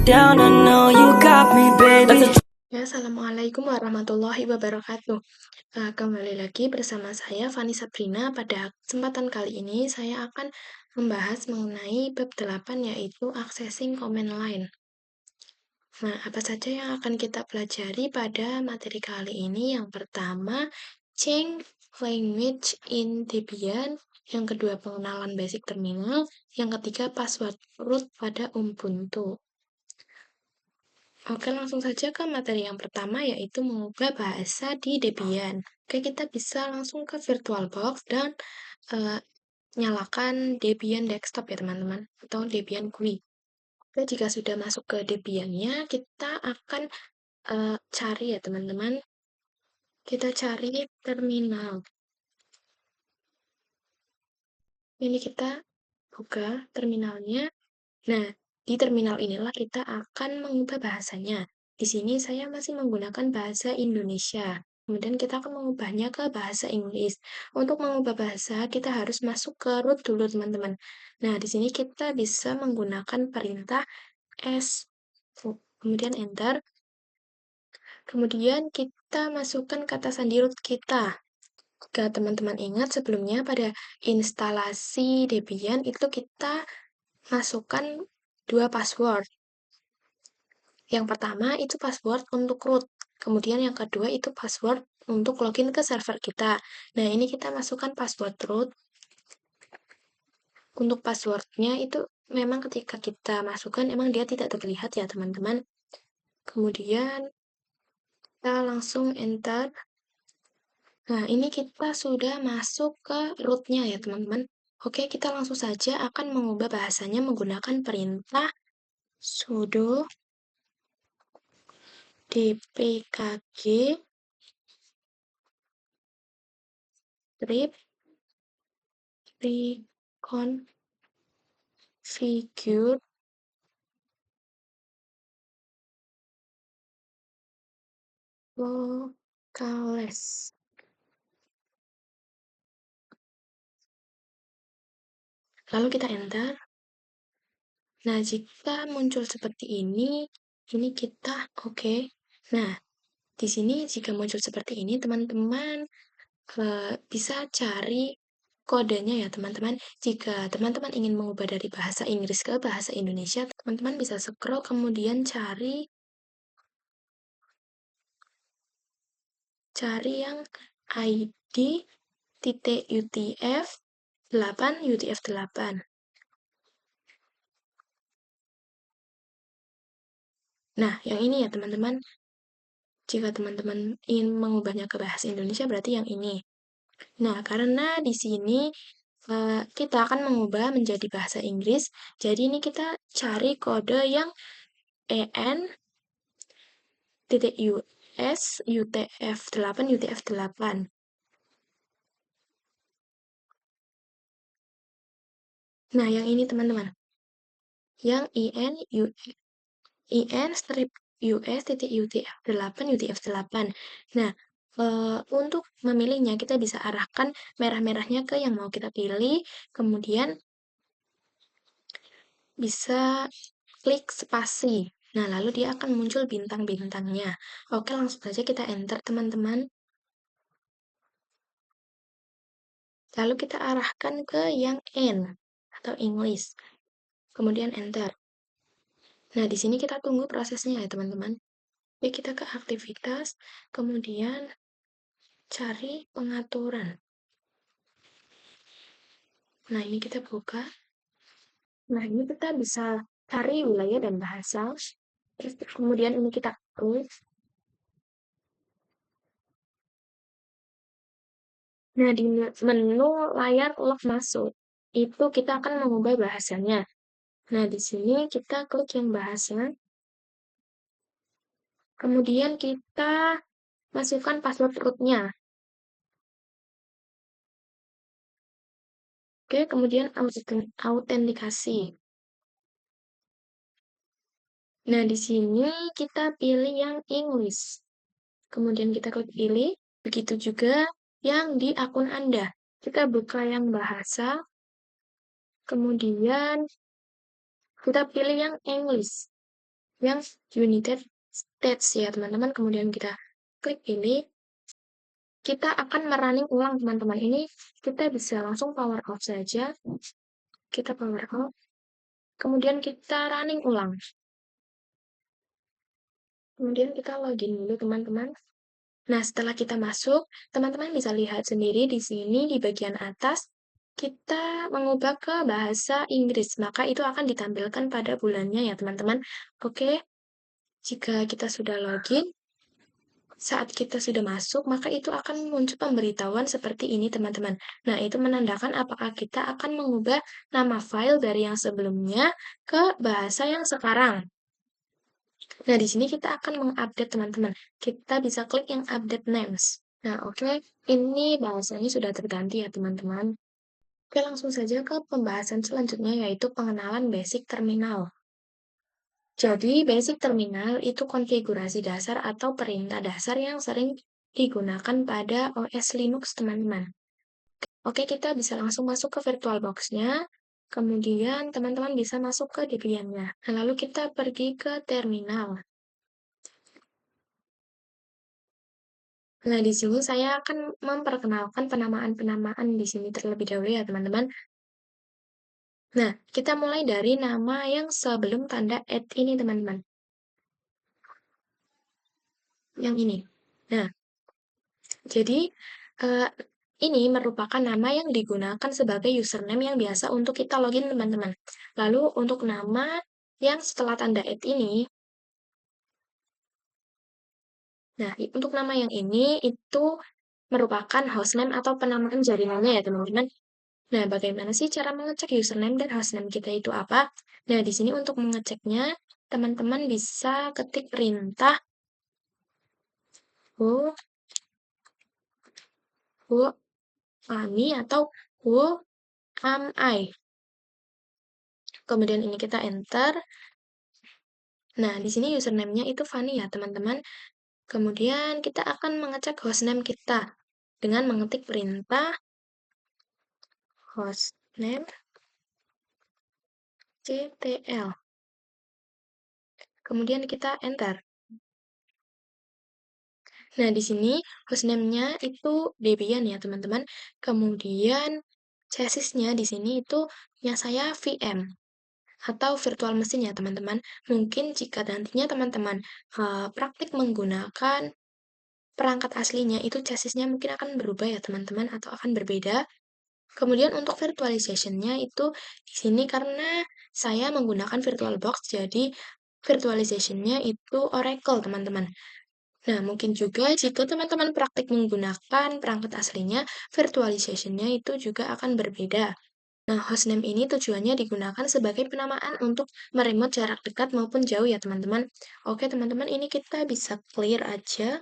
down, I know you got me, baby. Ya, Assalamualaikum warahmatullahi wabarakatuh. Kembali lagi bersama saya, Fani Sabrina. Pada kesempatan kali ini, saya akan membahas mengenai bab 8, yaitu Accessing Command Line. Nah, apa saja yang akan kita pelajari pada materi kali ini? Yang pertama, Change Language in Debian. Yang kedua, pengenalan basic terminal. Yang ketiga, password root pada Ubuntu. Oke, langsung saja ke materi yang pertama, yaitu mengubah bahasa di Debian. Oke, kita bisa langsung ke VirtualBox dan nyalakan Debian Desktop ya teman-teman, atau Debian GUI. Oke, jika sudah masuk ke Debian-nya, kita akan cari ya teman-teman, kita cari terminal. Ini kita buka terminalnya. Nah, di terminal inilah kita akan mengubah bahasanya. Di sini saya masih menggunakan bahasa Indonesia. Kemudian kita akan mengubahnya ke bahasa Inggris. Untuk mengubah bahasa, kita harus masuk ke root dulu, teman-teman. Nah, di sini kita bisa menggunakan perintah S, kemudian enter. Kemudian kita masukkan kata sandi root kita. Jika teman-teman ingat sebelumnya pada instalasi Debian itu kita masukkan dua password. Yang pertama itu password untuk root, kemudian yang kedua itu password untuk login ke server kita. Nah, ini kita masukkan password root. Untuk passwordnya itu memang ketika kita masukkan, emang dia tidak terlihat ya teman-teman. Kemudian kita langsung enter. Nah, ini kita sudah masuk ke rootnya ya teman-teman. Oke, kita langsung saja akan mengubah bahasanya menggunakan perintah sudo dpkg strip reconfigure locales. Lalu kita enter. Nah, jika muncul seperti ini kita oke. Nah, di sini jika muncul seperti ini, teman-teman bisa cari kodenya ya, teman-teman. Jika teman-teman ingin mengubah dari bahasa Inggris ke bahasa Indonesia, teman-teman bisa scroll kemudian cari yang ID .utf 8 UTF 8. Nah, yang ini ya teman-teman. Jika teman-teman ingin mengubahnya ke bahasa Indonesia, berarti yang ini. Nah, karena di sini kita akan mengubah menjadi bahasa Inggris, jadi ini kita cari kode yang EN .US UTF 8 UTF 8. Nah, yang ini teman-teman. Yang IN strip US titik UTF 8 UTF 8. Nah, untuk memilihnya kita bisa arahkan merah-merahnya ke yang mau kita pilih, kemudian bisa klik spasi. Nah, lalu dia akan muncul bintang-bintangnya. Oke, langsung saja kita enter, teman-teman. Lalu kita arahkan ke yang N atau English. Kemudian enter. Nah, di sini kita tunggu prosesnya ya, teman-teman. Oke, kita ke aktivitas, kemudian cari pengaturan. Nah, ini kita buka. Nah, ini kita bisa cari wilayah dan bahasa. Terus kemudian ini kita klik. Nah, di menu layar log masuk, itu kita akan mengubah bahasanya. Nah, di sini kita klik yang bahasa. Kemudian kita masukkan password root-nya. Oke, kemudian autentikasi. Nah, di sini kita pilih yang English. Kemudian kita klik pilih. Begitu juga yang di akun Anda. Kita buka yang bahasa. Kemudian kita pilih yang English. yang United States ya teman-teman. Kemudian kita klik ini, kita akan merunning ulang teman-teman. Ini kita bisa langsung power off saja. Kita power off, kemudian kita running ulang. Kemudian kita login dulu teman-teman. Nah, setelah kita masuk, teman-teman bisa lihat sendiri di sini di bagian atas, kita mengubah ke bahasa Inggris, maka itu akan ditampilkan pada bulannya ya teman-teman. Oke, jika kita sudah login, saat kita sudah masuk, maka itu akan muncul pemberitahuan seperti ini teman-teman. Nah, itu menandakan apakah kita akan mengubah nama file dari yang sebelumnya ke bahasa yang sekarang. Nah, di sini kita akan mengupdate teman-teman. Kita bisa klik yang update names. Nah, oke, ini bahasanya sudah terganti ya teman-teman. Oke, langsung saja ke pembahasan selanjutnya yaitu pengenalan basic terminal. Jadi, basic terminal itu konfigurasi dasar atau perintah dasar yang sering digunakan pada OS Linux, teman-teman. Oke, kita bisa langsung masuk ke VirtualBox-nya. Kemudian, teman-teman bisa masuk ke Debian-nya. Nah, lalu kita pergi ke terminal. Nah, di sini saya akan memperkenalkan penamaan-penamaan di sini terlebih dahulu ya, teman-teman. Nah, kita mulai dari nama yang sebelum tanda @ ini, teman-teman. Yang ini. Nah, jadi ini merupakan nama yang digunakan sebagai username yang biasa untuk kita login, teman-teman. Lalu, untuk nama yang setelah tanda @ ini, nah, untuk nama yang ini itu merupakan hostname atau penamaan jaringannya ya, teman-teman. Nah, bagaimana sih cara mengecek username dan hostname kita itu apa? Nah, di sini untuk mengeceknya, teman-teman bisa ketik perintah who am I atau who am I. Kemudian ini kita enter. Nah, di sini username-nya itu Fanny ya, teman-teman. Kemudian kita akan mengecek hostname kita dengan mengetik perintah hostname ctl. Kemudian kita enter. Nah, di sini hostname-nya itu Debian ya, teman-teman. Kemudian chassis-nya di sini itu yang saya VM atau virtual mesin ya, teman-teman. Mungkin jika nantinya teman-teman praktik menggunakan perangkat aslinya, itu chassis-nya mungkin akan berubah ya, teman-teman, atau akan berbeda. Kemudian untuk virtualization-nya itu di sini karena saya menggunakan VirtualBox, jadi virtualization-nya itu Oracle, teman-teman. Nah, mungkin juga jika teman-teman praktik menggunakan perangkat aslinya, virtualization-nya itu juga akan berbeda. Nah, hostname ini tujuannya digunakan sebagai penamaan untuk meremote jarak dekat maupun jauh ya, teman-teman. Oke, teman-teman, ini kita bisa clear aja.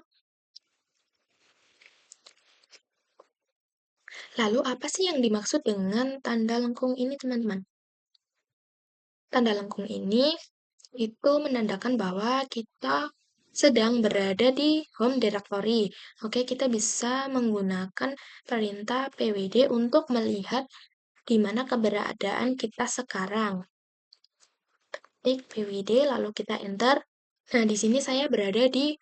Lalu, apa sih yang dimaksud dengan tanda lengkung ini, teman-teman? Tanda lengkung ini itu menandakan bahwa kita sedang berada di home directory. Oke, kita bisa menggunakan perintah pwd untuk melihat di mana keberadaan kita sekarang. Klik pwd, lalu kita enter. Nah, di sini saya berada di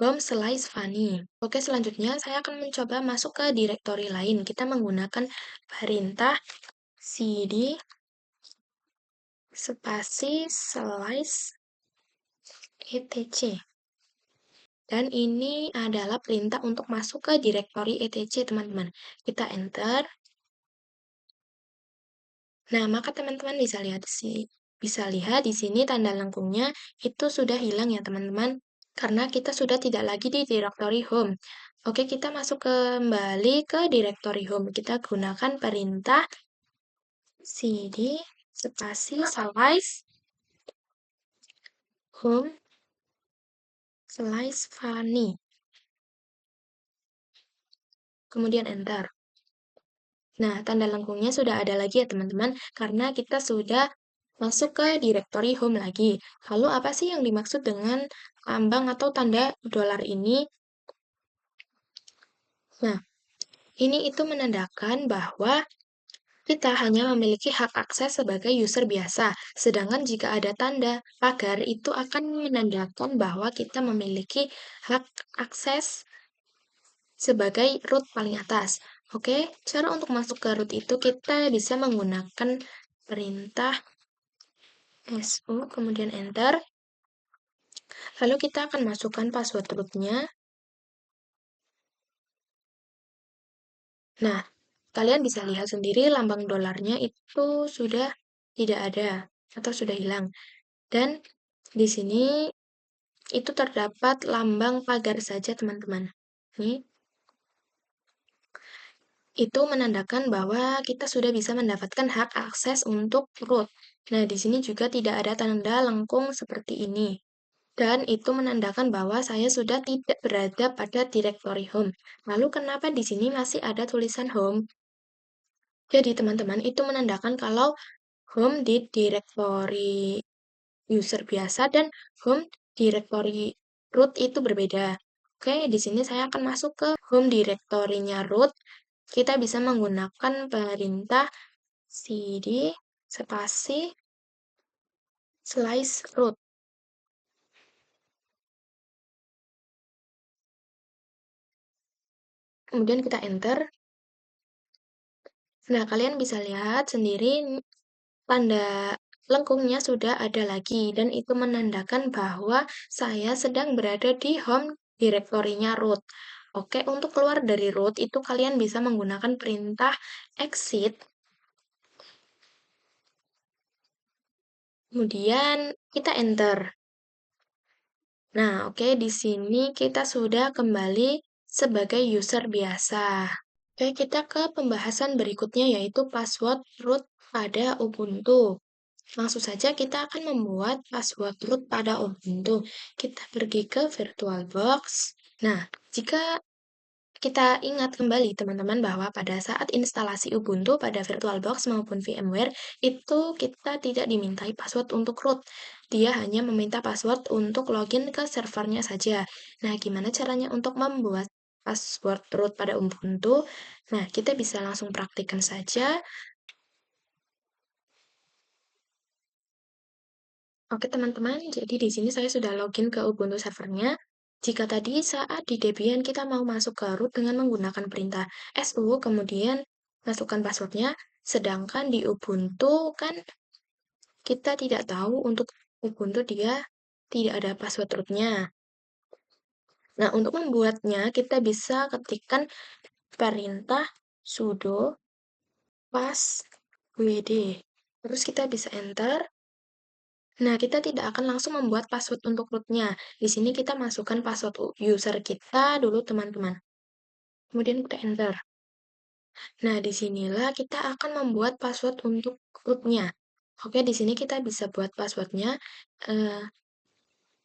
home/Fanny. Oke, selanjutnya saya akan mencoba masuk ke direktori lain. Kita menggunakan perintah cd spasi /etc. Dan ini adalah perintah untuk masuk ke direktori etc, teman-teman. Kita enter. Nah, maka teman-teman bisa lihat di sini tanda lengkungnya itu sudah hilang ya, teman-teman. Karena kita sudah tidak lagi di direktori home. Oke, kita masuk kembali ke direktori home. Kita gunakan perintah cd spasi /home/Fanny. Kemudian enter. Nah, tanda lengkungnya sudah ada lagi ya teman-teman, karena kita sudah masuk ke direktori home lagi. Lalu apa sih yang dimaksud dengan lambang atau tanda dolar ini? Nah, ini itu menandakan bahwa kita hanya memiliki hak akses sebagai user biasa. Sedangkan jika ada tanda pagar, itu akan menandakan bahwa kita memiliki hak akses sebagai root paling atas. Oke, cara untuk masuk ke root itu kita bisa menggunakan perintah su, kemudian enter. Lalu kita akan masukkan password rootnya. Nah, kalian bisa lihat sendiri lambang dolarnya itu sudah tidak ada atau sudah hilang. Dan di sini itu terdapat lambang pagar saja, teman-teman. Nih, itu menandakan bahwa kita sudah bisa mendapatkan hak akses untuk root. Nah, di sini juga tidak ada tanda lengkung seperti ini. Dan itu menandakan bahwa saya sudah tidak berada pada directory home. Lalu kenapa di sini masih ada tulisan home? Jadi teman-teman itu menandakan kalau home di directory user biasa dan home directory root itu berbeda. Oke, di sini saya akan masuk ke home directory-nya root. Kita bisa menggunakan perintah cd spasi slice root. Kemudian kita enter. Nah, kalian bisa lihat sendiri tanda lengkungnya sudah ada lagi dan itu menandakan bahwa saya sedang berada di home directory-nya root. Oke, untuk keluar dari root itu kalian bisa menggunakan perintah exit. Kemudian kita enter. Nah, oke, di sini kita sudah kembali sebagai user biasa. Oke, kita ke pembahasan berikutnya yaitu password root pada Ubuntu. Langsung saja kita akan membuat password root pada Ubuntu. Kita pergi ke VirtualBox. Nah, jika kita ingat kembali teman-teman bahwa pada saat instalasi Ubuntu pada VirtualBox maupun VMware, itu kita tidak dimintai password untuk root. Dia hanya meminta password untuk login ke servernya saja. Nah, gimana caranya untuk membuat password root pada Ubuntu? Nah, kita bisa langsung praktikkan saja. Oke teman-teman, jadi di sini saya sudah login ke Ubuntu servernya. Jika tadi saat di Debian kita mau masuk ke root dengan menggunakan perintah su, kemudian masukkan passwordnya, sedangkan di Ubuntu kan kita tidak tahu untuk Ubuntu dia tidak ada password rootnya. Nah, untuk membuatnya kita bisa ketikkan perintah sudo passwd. Terus kita bisa enter. Nah, kita tidak akan langsung membuat password untuk rootnya. Di sini kita masukkan password user kita dulu, teman-teman. Kemudian kita enter. Nah, disinilah kita akan membuat password untuk rootnya. Oke, di sini kita bisa buat passwordnya. Eh,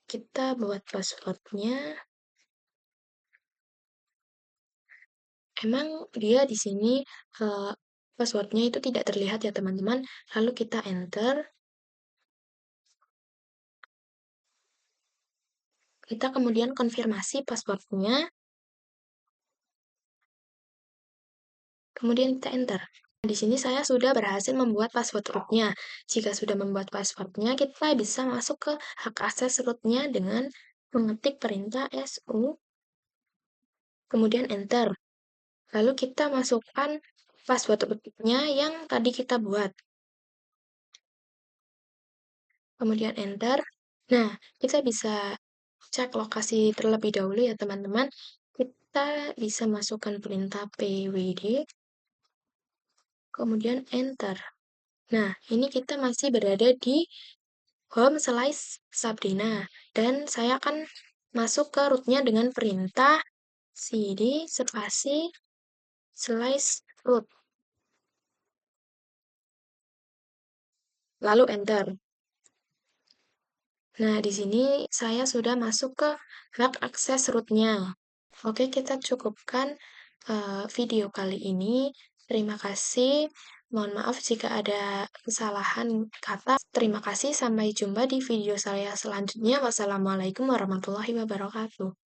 kita buat passwordnya. Emang dia di sini passwordnya itu tidak terlihat ya, teman-teman. Lalu kita enter. Kita kemudian konfirmasi passwordnya. Kemudian kita enter. Di sini saya sudah berhasil membuat password rootnya. Jika sudah membuat passwordnya, kita bisa masuk ke hak akses rootnya dengan mengetik perintah su, kemudian enter. Lalu kita masukkan password rootnya yang tadi kita buat. Kemudian enter. Nah, kita bisa cek lokasi terlebih dahulu ya teman-teman. Kita bisa masukkan perintah pwd, kemudian enter. Nah, ini kita masih berada di home slice Sabrina. Dan saya akan masuk ke rootnya dengan perintah cd spasi slice root. Lalu enter. Nah, di sini saya sudah masuk ke hak akses rootnya. Oke, kita cukupkan video kali ini. Terima kasih. Mohon maaf jika ada kesalahan kata. Terima kasih. Sampai jumpa di video saya selanjutnya. Wassalamualaikum warahmatullahi wabarakatuh.